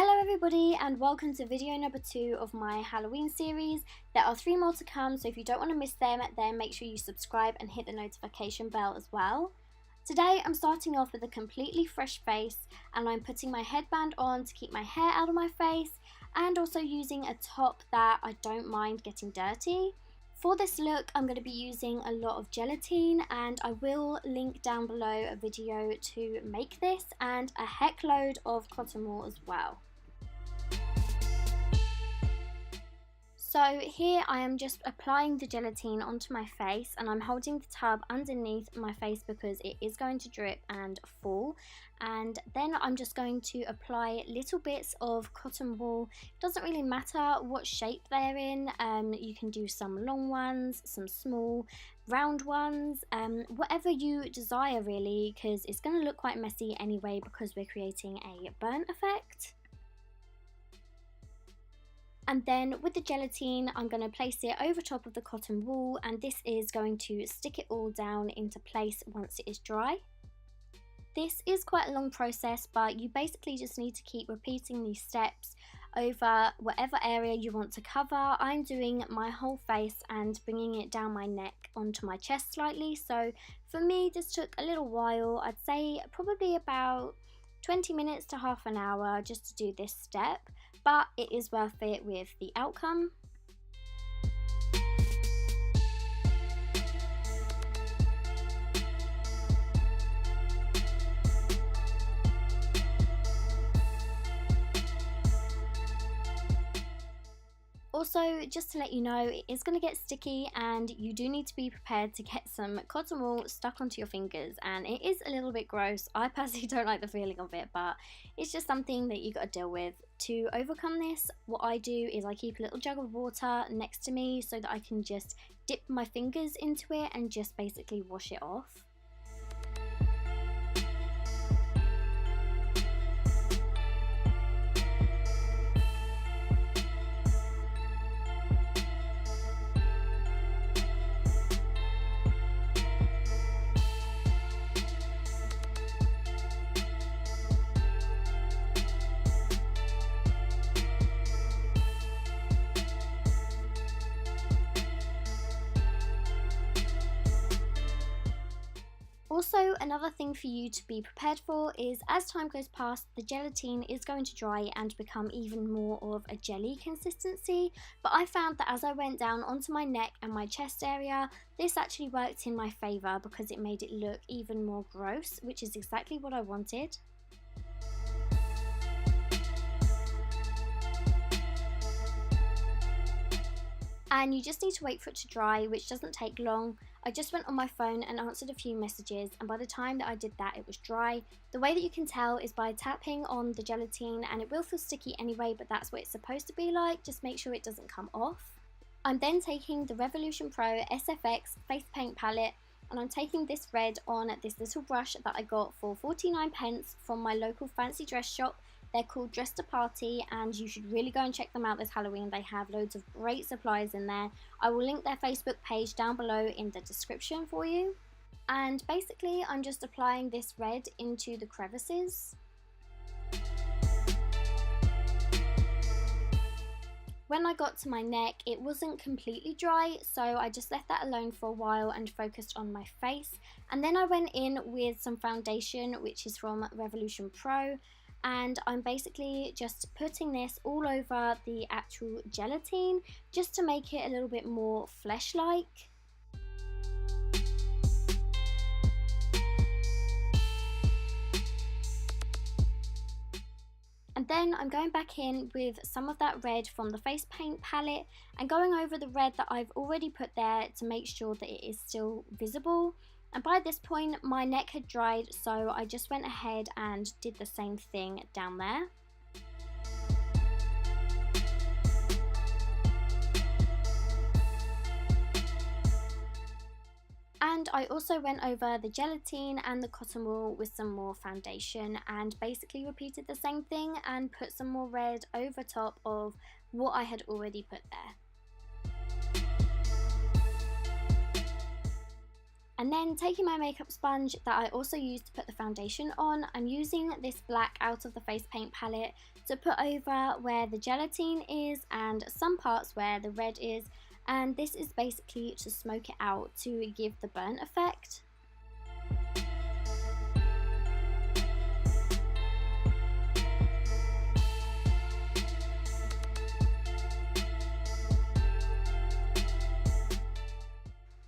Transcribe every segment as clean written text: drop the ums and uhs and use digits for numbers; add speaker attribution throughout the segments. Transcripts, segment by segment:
Speaker 1: Hello everybody and welcome to video number 2 of my Halloween series. There are 3 more to come, so if you don't want to miss them, then make sure you subscribe and hit the notification bell as well. Today I'm starting off with a completely fresh face, and I'm putting my headband on to keep my hair out of my face, and also using a top that I don't mind getting dirty. For this look I'm going to be using a lot of gelatine, and I will link down below a video to make this and a heck load of cotton wool as well. So here I am just applying the gelatine onto my face, and I'm holding the tub underneath my face because it is going to drip and fall. And then I'm just going to apply little bits of cotton wool. It doesn't really matter what shape they're in. You can do some long ones, some small, round ones, whatever you desire really, because it's going to look quite messy anyway because we're creating a burnt effect. And then with the gelatine, I'm going to place it over top of the cotton wool, and this is going to stick it all down into place once it is dry. This is quite a long process, but you basically just need to keep repeating these steps over whatever area you want to cover. I'm doing my whole face and bringing it down my neck onto my chest slightly, so for me this took a little while. I'd say probably about 20 minutes to half an hour just to do this step, but it is worth it with the outcome. Also, just to let you know, it is going to get sticky and you do need to be prepared to get some cotton wool stuck onto your fingers, and it is a little bit gross. I personally don't like the feeling of it, but it's just something that you got to deal with. To overcome this, what I do is I keep a little jug of water next to me so that I can just dip my fingers into it and just basically wash it off. Also, another thing for you to be prepared for is as time goes past, the gelatine is going to dry and become even more of a jelly consistency. But I found that as I went down onto my neck and my chest area, this actually worked in my favour because it made it look even more gross, which is exactly what I wanted. And you just need to wait for it to dry, which doesn't take long. I just went on my phone and answered a few messages, and by the time that I did that, it was dry. The way that you can tell is by tapping on the gelatine, and it will feel sticky anyway, but that's what it's supposed to be like. Just make sure it doesn't come off. I'm then taking the Revolution Pro SFX face paint palette, and I'm taking this red on this little brush that I got for 49p from my local fancy dress shop. They're called Dress to Party, and you should really go and check them out this Halloween. They have loads of great supplies in there. I will link their Facebook page down below in the description for you. And basically I'm just applying this red into the crevices. When I got to my neck, it wasn't completely dry, so I just left that alone for a while and focused on my face. And then I went in with some foundation, which is from Revolution Pro. And I'm basically just putting this all over the actual gelatine just to make it a little bit more flesh-like. And then I'm going back in with some of that red from the face paint palette and going over the red that I've already put there to make sure that it is still visible. And by this point my neck had dried, so I just went ahead and did the same thing down there. And I also went over the gelatine and the cotton wool with some more foundation and basically repeated the same thing and put some more red over top of what I had already put there. And then taking my makeup sponge that I also used to put the foundation on, I'm using this black Out of the Face paint palette to put over where the gelatine is and some parts where the red is, and this is basically to smoke it out to give the burnt effect.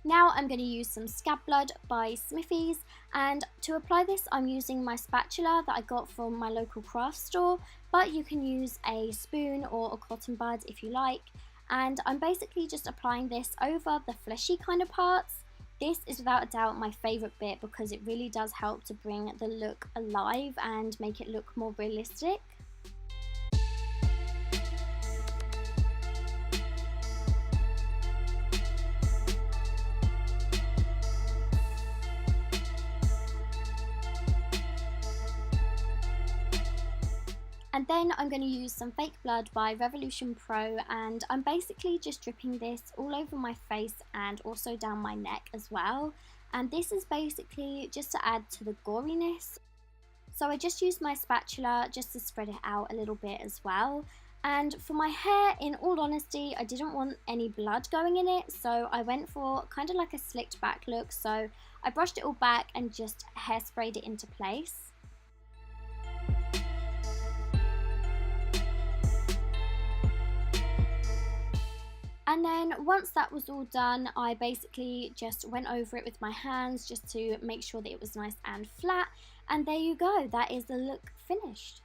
Speaker 1: Now I'm going to use some Scab Blood by Smithy's, and to apply this I'm using my spatula that I got from my local craft store, but you can use a spoon or a cotton bud if you like, and I'm basically just applying this over the fleshy kind of parts. This is without a doubt my favourite bit because it really does help to bring the look alive and make it look more realistic. And then I'm going to use some Fake Blood by Revolution Pro, and I'm basically just dripping this all over my face and also down my neck as well. And this is basically just to add to the goriness. So I just used my spatula just to spread it out a little bit as well. And for my hair, in all honesty, I didn't want any blood going in it, so I went for kind of like a slicked back look. So I brushed it all back and just hairsprayed it into place. And then once that was all done, I basically just went over it with my hands just to make sure that it was nice and flat. And there you go, that is the look finished.